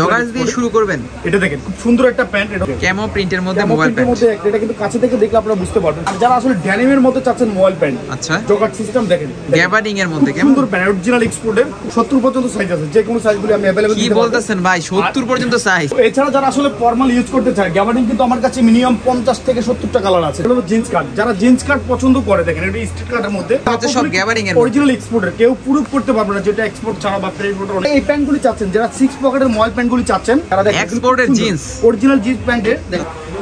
Joggers দিয়ে শুরু করবেন। এটা দেখেন খুব সুন্দর একটা প্যান্ট, এটা ক্যামো প্রিন্টের মধ্যে মোবাইল প্যান্ট। এটা কিন্তু কাছে থেকে দেখলে আপনারা বুঝতে পারবেন। আর যারা আসলে ড্যানিমের মধ্যে চাচ্ছেন মোবাইল প্যান্ট, আচ্ছা জগার্স সিস্টেম দেখেন, গ্যাবার্ডিং এর মধ্যে সুন্দর প্যান্ট, অরিজিনাল এক্সপোর্টের 70 পর্যন্ত সাইজ আছে, যে কোনো সাইজগুলো আমি अवेलेबल কি বলতেছেন ভাই, 70 পর্যন্ত সাইজ। এছাড়া যারা আসলে ফর্মাল ইউজ করতে চায়, গ্যাবার্ডিং কিন্তু আমার কাছে মিনিমাম 50 থেকে 70টা কালার আছে। এটা হলো জিন্স কাট, যারা জিন্স কাট পছন্দ করে দেখেন, এটা স্ট্রিট কাটের মধ্যে আছে সব গ্যাবার্ডিং এর অরিজিনাল এক্সপোর্টের, কেউ প্রুফ করতে পারবে না যেটা এক্সপোর্ট ছাড়া বা প্রিন্ট। এই প্যান্টগুলি চাচ্ছেন যারা 6 পকেটের মোবাইল প্যান্টগুলি চাচ্ছেন, তারা দেখেন এক্সপোর্টের জিন্স, অরিজিনাল জিন্স প্যান্টের।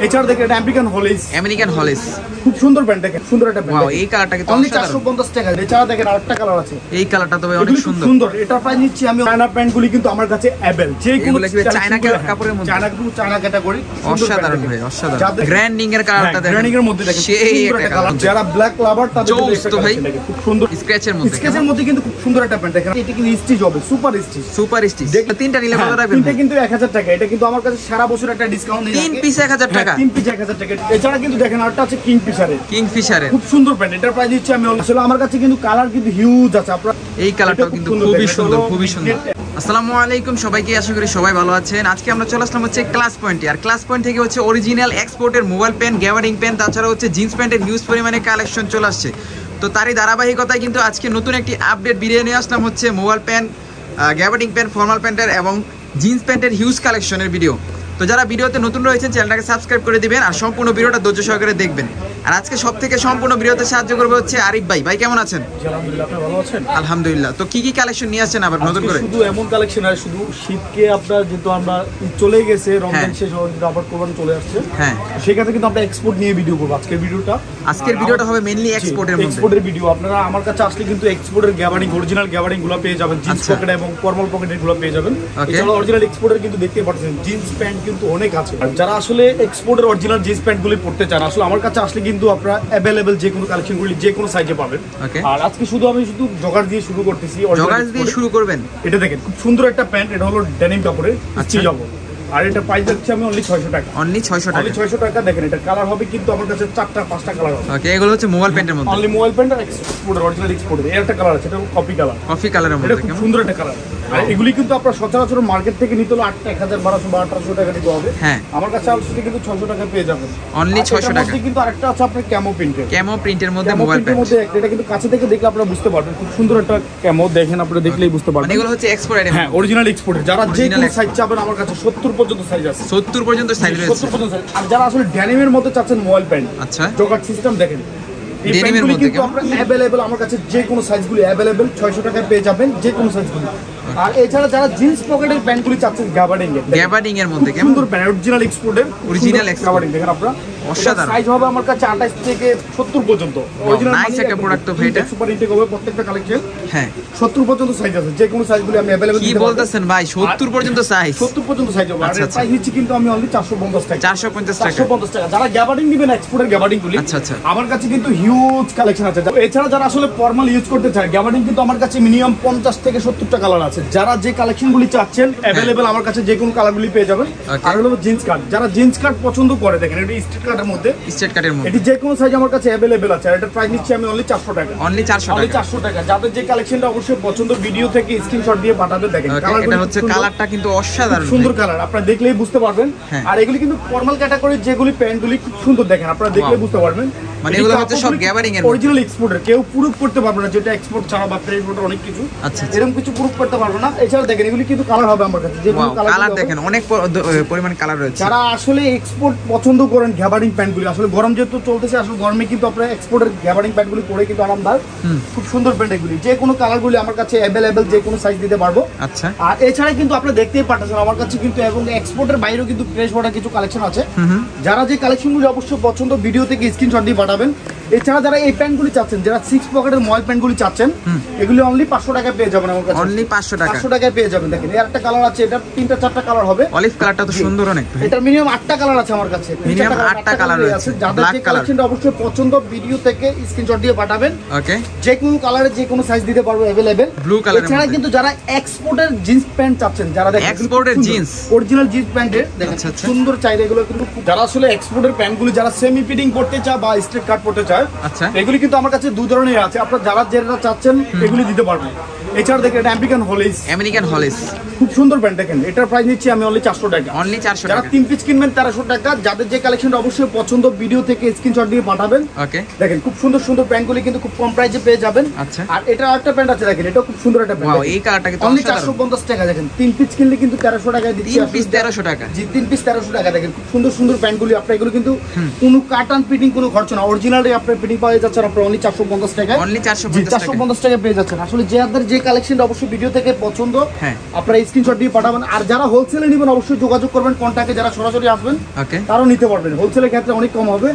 এছাড়া দেখেন এটা আমেরিকান হলিস, খুব সুন্দর প্যান্ট, দেখেন সুন্দর একটা প্যান্ট। ওয়াও, এই কালারটা কিন্তু অনলি 450 টাকা। এছাড়া দেখেন আরেকটা কালার আছে, এই কালারটা তো ভাই অনেক সুন্দর। এটা প্রাইস নিচ্ছি আমি। চায়না প্যান্টগুলি কিন্তু আমার কাছে অ্যাভেল, যে কোনো চায়না কাপড়ের মধ্যে, চায়না ক্যাটাগরি, অসাধারণ ভাই, অসাধারণ। গ্র্যান্ডিং এর কালারটা দেখেন, গ্র্যান্ডিং এর মধ্যে দেখেন সেই একটা কালার। যারা ব্ল্যাক লাভার তাদের জন্য তো ভাই খুব সুন্দর স্ক্র্যাচের মধ্যে কিন্তু খুব সুন্দর একটা প্যান্ট দেখেন। এটা কিন্তু স্টিচ হবে, সুপার স্টিচ। তিনটা নিলে কত রাখবেন? তিনটা কিন্তু 1000 টাকা। এটা কিন্তু আমার কাছে সারা বছর একটা ডিসকাউন্ট নেই। 3 পিস 1000 টাকা। 3 পিস 1000 টাকা। এছাড়া কিন্তু দেখেন আরটা আছে কিংফিশারের, খুব সুন্দর প্যান্ট। এটার প্রাইস দিচ্ছি আমি, আসলে আমার কাছে কিন্তু কালার কিন্তু হিউজ আছে। আপনারা এই কালারটাও কিন্তু খুবই সুন্দর, খুবই সুন্দর। আসসালামু আলাইকুম সবাইকে, আশা করি সবাই ভালো আছেন। আজকে আমরা চলে আসলাম হচ্ছে ক্লাস পয়েন্টে। আর ক্লাস পয়েন্ট থেকে হচ্ছে অরিজিনাল এক্সপোর্টের মোবাইল প্যান্ট, গ্যাবার্ডিং প্যান্ট, তাছাড়া হচ্ছে জিন্স প্যান্টের হিউজ পরিমাণে কালেকশন চলে আসছে। তো তারই ধারাবাহিকতায় কিন্তু আজকে নতুন একটি আপডেট ভিডিও নিয়ে আসলাম হচ্ছে mobile pant, gabardine pant, formal প্যান্টের এবং জিন্স প্যান্টের হিউজ কালেকশনের ভিডিও। তো যারা ভিডিওতে নতুন রয়েছেন চ্যানেলটাকে সাবস্ক্রাইব করে দিবেন আর সম্পূর্ণ ভিডিওটা ধৈর্য সহকারে দেখবেন। আর আজকে সব থেকে সম্পূর্ণ ভিডিওতে সাহায্য করবে হচ্ছে আরিফ ভাই। ভাই কেমন আছেন? আলহামদুলিল্লাহ, আপনি ভালো আছেন? আলহামদুলিল্লাহ। তো কি কি কালেকশন নিয়ে আসছেন আবার নতুন করে? শুধু এমন কালেকশন আর শুধু শীতকে আপনার, যেহেতু আমরা চলে গেছে রমজান শেষ হওয়ার, আবার কোরবানি চলে আসছে, হ্যাঁ, সেখানে কিন্তু আমরা এক্সপোর্ট নিয়ে ভিডিও করব। আজকের ভিডিওটা হবে মেইনলি এক্সপোর্টের ভিডিও। আপনারা আমার কাছে আসলে কিন্তু এক্সপোর্টের গ্যাবার্ডিং, অরিজিনাল গ্যাবার্ডিং গুলো পেয়ে যাবেন, জিন্স পকেট এবং ফর্মাল পকেটের গুলো পেয়ে যাবেন। এছাড়া অরিজিনাল এক্সপোর্টের কিন্তু দেখতে পাচ্ছেন জিন্স প্যান্ট কিন্তু অনেক আছে। আর যারা আসলে এক্সপোর্টের অরিজিনাল জিন্স প্যান্ট গুলি পড়তে চান, আসলে আমার কাছে আসলে কিন্তু আপনারা অ্যাভেলেবল যে কোনো কালেকশন গুলি যে কোনো সাইজে পাবেন। আর আজকে আমি শুধু জগার্স দিয়ে শুরু করতেছি। জগার্স দিয়ে শুরু করবেন। এটা দেখেন খুব সুন্দর একটা প্যান্ট, এটা হলো ডেনিম কাপড়ের, স্টিচ হবে। আর এটা প্রাইস যাচ্ছে আমি অনলি 600 টাকা। অনলি 600 টাকা। দেখেন এটা কালার হবে কিন্তু আমার কাছে 4টা 5টা কালার হবে। ওকে, এগুলো হচ্ছে মোবাইল প্যান্টের মধ্যে, অনলি মোবাইল প্যান্ট আর এক্সপোর্টের, অরিজিনাল এক্সপোর্টের। এর একটা কালার আছে, এটা কফি কালারের মধ্যে, খুব সুন্দর একটা কালার। আর এগুলি কিন্তু আপনারা সচরাচর মার্কেট থেকে নিতে হলো 1000 1200 বা 1800 টাকা দিতে হবে। হ্যাঁ, আমার কাছে আসলে কিন্তু 600 টাকা পেয়ে যাবেন, অনলি 600 টাকা। কিন্তু আরেকটা আছে আপনার ক্যামো প্রিন্টের মধ্যে মোবাইল প্যান্ট। এটা কিন্তু কাছে থেকে দেখলে আপনারা বুঝতে পারবেন, খুব সুন্দর একটা ক্যামো। দেখেন, আপনারা দেখলেই বুঝতে পারবেন। মানে এগুলো হচ্ছে এক্সপোর্ট আইটেম। হ্যাঁ, অরিজিনাল এক্সপোর্টের। যারা যে কোনো সাইজ চাবেন আমার কাছে 70 পর্যন্ত সাইজ আছে। 70 পর্যন্ত সাইজ রয়েছে। আর যারা আসলে ড্যানিমের মধ্যে চাচ্ছেন মোবাইল প্যান্ট, আচ্ছা, জগার্স সিস্টেম দেখেন, এই প্যান্টগুলি কিন্তু আপনারা अवेलेबल আমার কাছে যে কোনো সাইজগুলি अवेलेबल 600 টাকায় পেয়ে যাবেন, যে কোনো সাইজগুলি। আর এছাড়া যারা জিন্স পকেটের প্যান্টগুলি চাচ্ছেন গ্যাবার্ডিং এর মধ্যে, সুন্দর প্যান্ট, অরিজিনাল এক্সপোর্টের, গ্যাবার্ডিং দেখেন আপনারা, অসাধারণ সাইজ হবে আমার কাছে 28 থেকে 70 পর্যন্ত। অরিজিনাল নাইস একটা প্রোডাক্ট তো ভাই, এটা সুপার ইনটেক হবে প্রত্যেকটা কালেকশন। হ্যাঁ, 70 পর্যন্ত সাইজ আছে, যে কোনো সাইজগুলি আমি अवेलेबल। কি বলতেছেন ভাই, 70 পর্যন্ত সাইজ? 70 পর্যন্ত সাইজ হবে। আর প্রাইস নিচ্ছি কিন্তু আমি অনলি 450 টাকা। 450 টাকা। যারা গ্যাবার্ডিং নেবেন, এক্সপোর্টের গ্যাবার্ডিংগুলি, আচ্ছা, আমার কাছে কিন্তু হিউজ কালেকশন আছে। এছাড়া যারা আসলে ফর্মাল ইউজ করতে চায়, গ্যাবার্ডিং কিন্তু আমার কাছে মিনিমাম 50 থেকে 70টা কালার আছে। যারা যে কালেকশনগুলি চাচ্ছেন अवेलेबल আমার কাছে যে কোনো কালারগুলি পেয়ে যাবেন। আর হলো জিন্স কাট, যারা জিন্স কাট পছন্দ করে দেখেন, এটা স্ট্রেট কাটের মধ্যে, এটি যে কোনো সাইজ আমার কাছে अवेलेबल আছে। আর এটা প্রাইস নিচ্ছি আমি অনলি 400 টাকা। অনলি 400 টাকা। যাদের যে কালেকশনটা অবশ্যই পছন্দ, ভিডিও থেকে স্ক্রিনশট দিয়ে পাঠাবে। দেখেন এটা হচ্ছে কালারটা কিন্তু অসাধারণ সুন্দর কালার, আপনারা দেখলেই বুঝতে পারবেন। আর এগুলি কিন্তু ফর্মাল ক্যাটাগরির যেগুলি প্যান্টগুলি খুব সুন্দর, দেখেন আপনারা দেখলেই বুঝতে পারবেন। মানে এগুলো হচ্ছে সব গ্যাবার্ডিং এর অরিজিনাল এক্সপোর্টের, কেউ প্রুফ করতে পারবে না যেটা এক্সপোর্ট ছাড়া বা প্রিন্ট অনেক কিছু, আচ্ছা, এরকম কিছু প্রুফ করতে পারবে না। এছাড়া দেখেন এগুলি কিন্তু কালার হবে আমার কাছে, যে কোনো কালার দেখেন, অনেক পরিমাণ কালার রয়েছে। যারা আসলে এক্সপোর্ট পছন্দ করেন গ্যাবার্ডিং প্যান্টগুলি, আসলে গরম যেহেতু চলতেছে, আসলে গরমে কিন্তু আপনারা এক্সপোর্টের গ্যাবার্ডিং প্যান্টগুলি পরে কিন্তু আরামদায়ক, খুব সুন্দর প্যান্ট এগুলি। যে কোনো কালারগুলি আমার কাছে अवेलेबल, যে কোনো সাইজ দিতে পারবো। আচ্ছা, আর এছাড়া কিন্তু আপনারা দেখতেই পাচ্ছেন আমার কাছে কিন্তু, এবং এক্সপোর্টের বাইরেও কিন্তু ফ্রেশ ওয়াটার কিছু কালেকশন আছে। যারা যে কালেকশনগুলি অবশ্যই পছন্দ, ভিডিও থেকে স্ক্রিনশট দিয়ে পাঠাবেন। এছাড়া যারা এই প্যান্টগুলি চাচ্ছেন, যারা 6 পকেটের মোবাইল প্যান্টগুলি চাচ্ছেন, এগুলি অনলি 500 টাকায় পেয়ে যাবেন আমার কাছে। অনলি 500 টাকায় পেয়ে যাবেন। দেখেন এর একটা কালার আছে, এটা 3টা 4টা কালার হবে। অলিভ কালারটা তো সুন্দর অনেক। এটা মিনিমাম 8টা কালার আছে আমার কাছে, মিনিমাম 8টা কালার আছে। যাদের যে কালেকশনটা অবশ্যই পছন্দ, ভিডিও থেকে স্ক্রিনশট দিয়ে পাঠাবেন। ওকে, যে কোনো কালারে যে কোনো সাইজ দিতে পারবো अवेलेबल। Blue colour. এছাড়া কিন্তু যারা এক্সপোর্টের জিন্স প্যান্ট চাচ্ছেন, যারা দেখেন এক্সপোর্টের জিন্স, অরিজিনাল জিন্স প্যান্টের, দেখেন সুন্দর চাই এগুলো কিন্তু। যারা আসলে এক্সপোর্টের প্যান্টগুলি যারা সেমি ফিটিং করতে চায় বা স্ট্রেট কাট করতে চায়, আচ্ছা, এগুলি কিন্তু আমার কাছে দুই ধরনের আছে। আপনারা যারা যেটা চাচ্ছেন এগুলি দিতে পারবেন। এছাড়া দেখেন এটা আমেরিকান হলিস, খুব সুন্দর প্যান্ট। দেখেন এটার প্রাইস নিচ্ছি আমি অনলি 400 টাকা। অনলি 400 যারা টাকা। 3 পিস কিনবেন 1300 টাকা। যাদের যে কালেকশনটা অবশ্যই পছন্দ ভিডিও থেকে স্ক্রিনশট দিয়ে পাঠাবেন। ওকে, দেখেন খুব সুন্দর সুন্দর প্যান্টগুলি কিন্তু খুব কম প্রাইসে পেয়ে যাবেন। আচ্ছা, আর এটা আরেকটা প্যান্ট আছে দেখেন, এটা খুব সুন্দর একটা প্যান্ট। ওয়াও, এই কালারটা কিন্তু অনলি অসাধারণ। 450 টাকা। দেখেন 3 পিস কিনলে কিন্তু 1300 টাকায় দিচ্ছি। 3 পিস 1300 টাকা। জি, 3 পিস 1300 টাকা। দেখেন খুব সুন্দর সুন্দর প্যান্টগুলি, আপনার এগুলো কিন্তু কোনো কাটান ফিটিং কোনো খরচ না, অরিজিনালি আপনার ফিটিং পাওয়া যাচ্ছে আপনার অনলি 450 টাকা। অনলি 450 টাকা। 450 টাকা পেয়ে যাচ্ছেন। আসলে যে আপনাদের যে কালেকশনটা অবশ্যই ভিডিও থেকে পছন্দ, হ্যাঁ, আপনারা স্ক্রিনশট দিয়ে পাঠাবেন। আর যারা হোলসেলে নেবেন অবশ্যই যোগাযোগ করবেন কন্টাক্টে। যারা সরাসরি আসবেন ওকে, তারাও নিতে পারবেন, হোলসেলের ক্ষেত্রে অনেক কম হবে।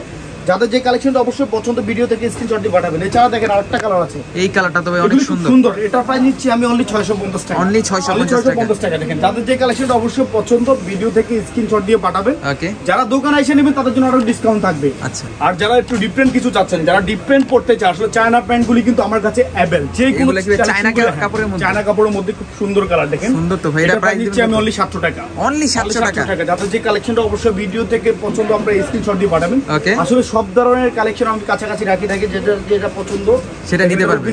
যাদের যে কালেকশনটা অবশ্যই পছন্দ ভিডিও থেকে স্ক্রিনশট দিয়ে পাঠাবেন। এছাড়া দেখেন আরেকটা কালার আছে, এই কালারটা তবে অনেক সুন্দর। সুন্দর। এটার প্রাইস নিচ্ছি আমি অনলি 650 টাকা। অনলি 650 টাকা। দেখেন যাদের যে কালেকশনটা অবশ্যই পছন্দ ভিডিও থেকে স্ক্রিনশট দিয়ে পাঠাবেন। ওকে, যারা দোকানে এসে নেবেন তাদের জন্য আরো ডিসকাউন্ট থাকবে। আচ্ছা, আর যারা একটু ডিফারেন্ট কিছু চাচ্ছেন, যারা ডিফারেন্ট পড়তে চায়, আসলে চায়না প্যান্টগুলি কিন্তু আমার কাছে অ্যাভেল। যে কোনো চায়না কাপড়ের মধ্যে, চায়না কাপড়ের মধ্যে খুব সুন্দর কালার। দেখেন সুন্দর তো ভাই। এটা প্রাইস নিচ্ছি আমি অনলি 700 টাকা। অনলি 700 টাকা। যাদের যে কালেকশনটা অবশ্যই ভিডিও থেকে পছন্দ আপনারা স্ক্রিনশট দিয়ে পাঠাবেন। ওকে, আসলে সব ধরনের কালেকশন আমি কাছাকাছি রাখি থাকি, যেটা যেটা পছন্দ সেটা নিতে পারবেন।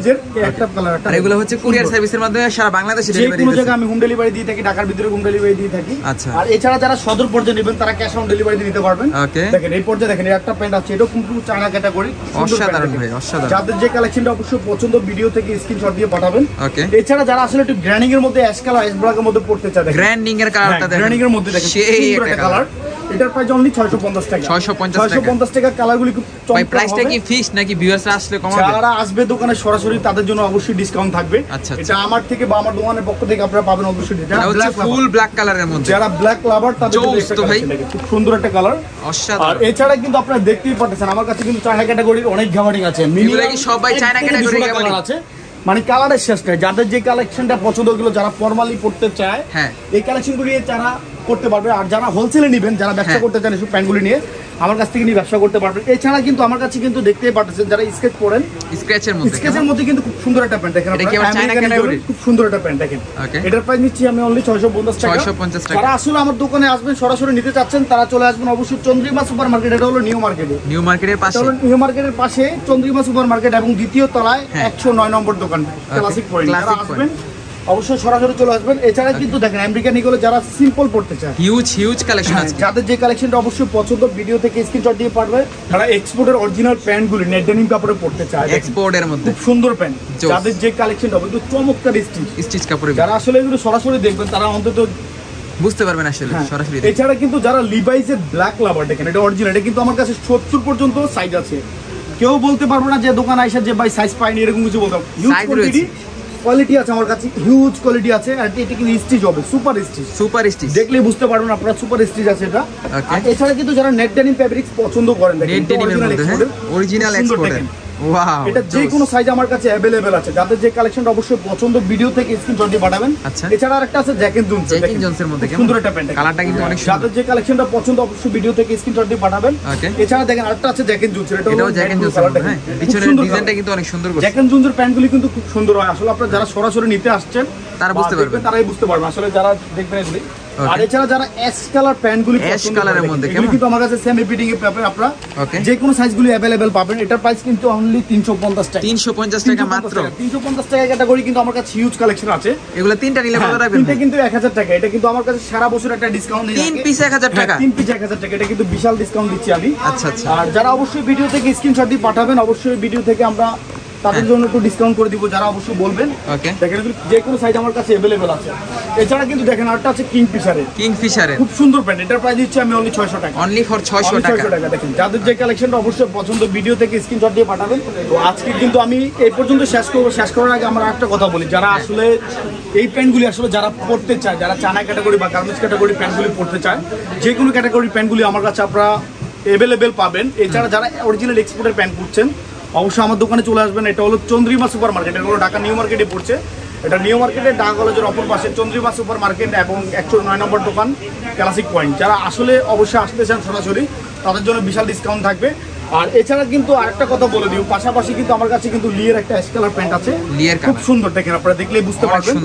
একটা কালার, আর এগুলো হচ্ছে কুরিয়ার সার্ভিসের মাধ্যমে সারা বাংলাদেশে যে ডেলিভারি কোনো দিতে। জায়গায় আমি হোম ডেলিভারি দিয়ে থাকি, ঢাকার ভিতরে হোম ডেলিভারি দিয়ে থাকি। আচ্ছা, আর এছাড়া যারা সদর পর্যায়ে নেবেন তারা ক্যাশ অন ডেলিভারি দিয়ে নিতে পারবেন। ওকে, দেখেন এই পর্যায়ে দেখেন একটা প্যান্ট আছে, এটা কিন্তু চায়না ক্যাটাগরি, অসাধারণ ভাই, অসাধারণ। যাদের যে কালেকশনটা অবশ্যই পছন্দ ভিডিও থেকে স্ক্রিনশট দিয়ে পাঠাবেন। ওকে, এছাড়া যারা আসলে একটু গ্র্যান্ডিং এর মধ্যে অ্যাশ কালার, অ্যাশ ব্ল্যাক এর মধ্যে পড়তে চায়, দেখেন গ্র্যান্ডিং এর কালারটা দেখেন, গ্র্যান্ডিং এর মধ্যে দেখেন সেই সুন্দর একটা কালার। এটার প্রাইস অনলি 650 টাকা। 650 টাকা। কালারগুলি খুব ভাই চমৎকার প্রাইসটা হবে। কি ফিক্স নাকি ভিউয়ার্সরা আসলে কমাবে? যারা আসবে দোকানে সরাসরি তাদের জন্য অবশ্যই ডিসকাউন্ট থাকবে। আচ্ছা, এটা আমার থেকে বা আমার দোকানের পক্ষ থেকে আপনারা পাবেন অবশ্যই। এটা হচ্ছে ফুল ব্ল্যাক কালারের মধ্যে, যারা ব্ল্যাক লাভার তাদের জন্য জোস তো ভাই, খুব সুন্দর একটা কালার। আর অসাধারণ। এছাড়া কিন্তু আপনারা দেখতেই পাচ্ছেন আমার কাছে কিন্তু চায়না ক্যাটাগরির অনেক গ্যাবার্ডিং আছে। এগুলো কি সবাই চায়না ক্যাটাগরি কালার আছে, মানে কালারের শেষ নেই। যাদের যে কালেকশনটা পছন্দ, ওগুলো যারা ফর্মালি পড়তে চায়, হ্যাঁ, এই কালেকশনগুলি যারা করতে পারবে। আর যারা হোলসেলে নেবেন, যারা ব্যবসা করতে চান এসব প্যান্টগুলি নিয়ে আমার কাছ থেকে নিয়ে ব্যবসা করতে পারবেন। এছাড়া কিন্তু আমার কাছে কিন্তু দেখতেই পাচ্ছেন যারা স্কেচ পরেন, স্ক্র্যাচের মধ্যে, স্কেচের মধ্যে কিন্তু খুব সুন্দর একটা প্যান্ট। দেখেন এটা কি আবার চায়না ক্যাটাগরি? খুব সুন্দর একটা প্যান্ট দেখেন। ওকে, এটার প্রাইস নিচ্ছি আমি অনলি 650 টাকা। 650 টাকা। যারা আসলে আমার দোকানে আসবেন সরাসরি নিতে চাচ্ছেন তারা চলে আসবেন অবশ্যই চন্দ্রিমা সুপার মার্কেট। এটা হলো নিউ মার্কেটে, নিউ মার্কেটের পাশে, নিউ মার্কেটের পাশে চন্দ্রিমা সুপার মার্কেট এবং দ্বিতীয় তলায় 109 নম্বর দোকান ক্লাসিক পয়েন্ট। যারা আসবেন অবশ্যই সরাসরি চলে আসবেন। এছাড়া কিন্তু দেখেন আমেরিকান ইগলে যারা সিম্পল পড়তে চায়, হিউজ কালেকশন আছে। যাদের যে কালেকশনটা অবশ্যই পছন্দ ভিডিও থেকে স্ক্রিনশট দিয়ে পাঠাবে। যারা এক্সপোর্টের অরিজিনাল প্যান্টগুলি নেট ডেনিম কাপড়ে পড়তে চায়, এক্সপোর্টের মধ্যে খুব সুন্দর প্যান্ট। যাদের যে কালেকশনটা হবে একটু চমৎকার স্টিচ কাপড়ে, যারা আসলে এগুলো সরাসরি দেখবেন তারা অন্তত বুঝতে পারবেন আসলে সরাসরি। এছাড়া কিন্তু যারা লিভাইসের ব্ল্যাক লাভার, দেখেন এটা অরিজিনাল, এটা কিন্তু আমার কাছে 70 পর্যন্ত সাইজ আছে। কেউ বলতে পারবো না যে দোকান আইসা যে ভাই সাইজ পাইনি, এরকম কিছু বলতাম। কোয়ালিটি আছে আমার কাছে, হিউজ কোয়ালিটি আছে। আর এটা কিন্তু স্টিচ হবে, সুপার স্টিচ, দেখলেই বুঝতে পারবেন আপনারা সুপার স্টিচ আছে এটা। আর এছাড়া কিন্তু যারা নেট ডেনিম ফেব্রিক্স পছন্দ করেন, দেখেন অরিজিনাল এক্সপোর্টের, ওয়াও, এটা যে কোনো সাইজ আমার কাছে अवेलेबल আছে। যাদের যে কালেকশনটা অবশ্যই পছন্দ ভিডিও থেকে স্ক্রিনশট দিয়ে পাঠাবেন। আচ্ছা, এছাড়া আরেকটা আছে জ্যাকেন জোনসের মধ্যে, সুন্দর একটা প্যান্ট, কালারটা কিন্তু অনেক সুন্দর। যাদের যে কালেকশনটা পছন্দ অবশ্যই ভিডিও থেকে স্ক্রিনশট দিয়ে পাঠাবেন। এছাড়া দেখেন আরেকটা আছে জ্যাকেন জোনসের, এটাও জ্যাকেন জোনসের, হ্যাঁ, পিছনের ডিজাইনটা কিন্তু অনেক সুন্দর করছে। জ্যাকেন জোনসের প্যান্টগুলি কিন্তু খুব সুন্দর হয়। আসলে আপনারা যারা সরাসরি নিতে আসছেন তারা বুঝতে পারবেন, তারাই বুঝতে পারবেন আসলে যারা দেখবেন এগুলি। আর এছাড়া যারা অ্যাশ কালার প্যান্টগুলি পছন্দ করেন, এগুলি কিন্তু আমার কাছে সেম ফিটিং এ পাবেন আপনারা। যে কোনো সাইজগুলি अवेलेबल পাবেন। এটার প্রাইস কিন্তু অনলি 350 টাকা। 350 টাকা মাত্র। 350 টাকা ক্যাটাগরি কিন্তু আমার কাছে হিউজ কালেকশন আছে। এগুলা তিনটা নিলে কত রাখবেন? তিনটা কিন্তু 1000 টাকা। এটা কিন্তু আমার কাছে সারা বছর একটা ডিসকাউন্ট নেই। 3 পিস 1000 টাকা। 3 পিস 1000 টাকা। এটা কিন্তু বিশাল ডিসকাউন্ট দিচ্ছি আমি। আচ্ছা। আর যারা অবশ্যই ভিডিও থেকে স্ক্রিনশট দিয়ে পাঠাবেন, অবশ্যই ভিডিও থেকে আমরা তাদের জন্য একটু ডিসকাউন্ট করে দিব যারা অবশ্যই বলবেন। ওকে, দেখেন যে কোনো সাইজ আমার কাছে अवेलेबल আছে। এছাড়া কিন্তু দেখেন আরটা আছে কিংফিশারের, খুব সুন্দর প্যান্ট। এটার প্রাইস দিচ্ছি আমি অনলি 600 টাকা। অনলি ফর 600 টাকা। দেখেন যাদের যে কালেকশনটা অবশ্যই পছন্দ ভিডিও থেকে স্ক্রিনশট দিয়ে পাঠাবেন। তো আজকে কিন্তু আমি এই পর্যন্ত শেষ করার আগে আমরা একটা কথা বলি, যারা আসলে এই প্যান্টগুলি আসলে যারা পড়তে চায়, যারা চায়না ক্যাটাগরি বা গার্মেন্টস ক্যাটাগরি প্যান্টগুলি পড়তে চায়, যে কোনো ক্যাটাগরি প্যান্টগুলি আমার কাছে আপনারা अवेलेबल পাবেন। এছাড়া যারা অরিজিনাল এক্সপোর্টের প্যান্ট পড়ছেন অবশ্যই আমার দোকানে চলে আসবেন। এটা হলো চন্দ্রিমা সুপার মার্কেট, এটা হলো ঢাকা নিউ মার্কেটে পড়ছে। এটা নিউ মার্কেটের ঢাকা কলেজের অপর পাশে চন্দ্রিমা সুপার মার্কেট এবং 109 নম্বর দোকান ক্লাসিক পয়েন্ট। যারা আসলে অবশ্যই আসতে চান সরাসরি তাদের জন্য বিশাল ডিসকাউন্ট থাকবে। আর এছাড়া কিন্তু আরেকটা কথা বলে দিই, পাশাপাশি কিন্তু আমার কাছে কিন্তু লিয়ের একটা অ্যাশ কালার প্যান্ট আছে, খুব সুন্দর। দেখেন আপনারা দেখলেই বুঝতে পারবেন।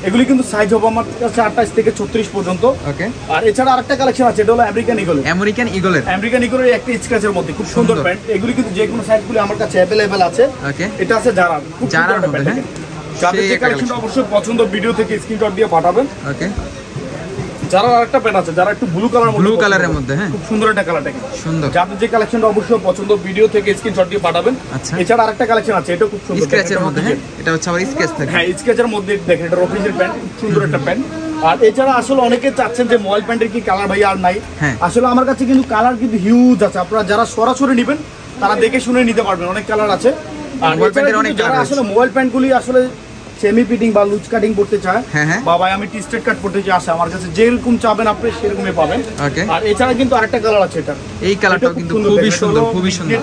এগুলি কিন্তু সাইজ হবে আমার কাছে 28 থেকে 36 পর্যন্ত। ওকে, আর এছাড়া আরেকটা কালেকশন আছে, এটা হলো আমেরিকান ইগলের একটা স্কেচের মধ্যে খুব সুন্দর প্যান্ট। এগুলি কিন্তু যে কোনো সাইজগুলি আমার কাছে अवेलेबल আছে। ওকে, এটা আছে জারার মধ্যে, যাদের যে কালেকশন অবশ্যই পছন্দ ভিডিও থেকে স্ক্রিনশট দিয়ে পাঠাবেন। ওকে, যারা আরেকটা প্যান্ট আছে যারা একটু ব্লু কালারের মধ্যে হ্যাঁ খুব সুন্দর একটা কালার দেখেন, সুন্দর। যাদের যে কালেকশনটা অবশ্যই পছন্দ ভিডিও থেকে স্ক্রিনশট দিয়ে পাঠাবেন। আচ্ছা, এছাড়া আরেকটা কালেকশন আছে, এটা খুব সুন্দর স্ক্র্যাচের মধ্যে, হ্যাঁ এটা হচ্ছে আবার স্কেচ থাকে, হ্যাঁ স্কেচের মধ্যে দেখেন, এটা অফিসের প্যান্ট, খুব সুন্দর একটা প্যান্ট। আর এছাড়া আসলে অনেকে চাচ্ছেন যে মোবাইল প্যান্টের কি কালার ভাই আর নাই, আসলে আমার কাছে কিন্তু কালার কিন্তু হিউজ আছে, আপনারা যারা সরাসরি নেবেন তারা দেখে শুনে নিতে পারবেন, অনেক কালার আছে। আর যারা আসলে মোবাইল প্যান্টগুলি আসলে সেমি ফিটিং বা লুজ কাটিং করতে চায়, বা ভাই আমি টি-স্ট্রেট কাট করতে চাই, আসে আমার কাছে যেরকম চাবেন আপনি সেরকমই পাবেন। আর এছাড়া কিন্তু আরেকটা কালার আছে, এটা এই কালারটাও কিন্তু খুবই সুন্দর, খুবই সুন্দর,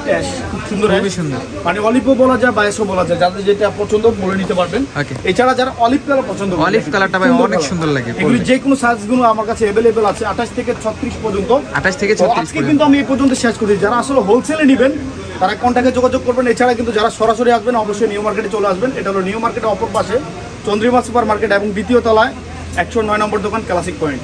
খুব সুন্দর, খুবই সুন্দর, মানে অলিভও বলা যায় বায়াসও বলা যায়, যাদের যেটা পছন্দ বলে নিতে পারবেন। এছাড়া যারা অলিভ কালার পছন্দ, অলিভ কালারটা ভাই অনেক সুন্দর লাগে, এগুলি যে কোনো সাইজগুলো আমার কাছে अवेलेबल আছে 28 থেকে 36 পর্যন্ত, 28 থেকে 36 আজকে কিন্তু আমি এই পর্যন্ত শেষ করি। যারা আসলে হোলসেলে নেবেন তারা কন্টাক্টে যোগাযোগ করবেন। এছাড়া কিন্তু যারা সরাসরি আসবেন অবশ্যই নিউ মার্কেটে চলে আসবেন, এটা হলো নিউ মার্কেটের অপর পাশে চন্দ্রিমা সুপার মার্কেট এবং দ্বিতীয় তলায় 109 নম্বর দোকান ক্লাসিক পয়েন্ট।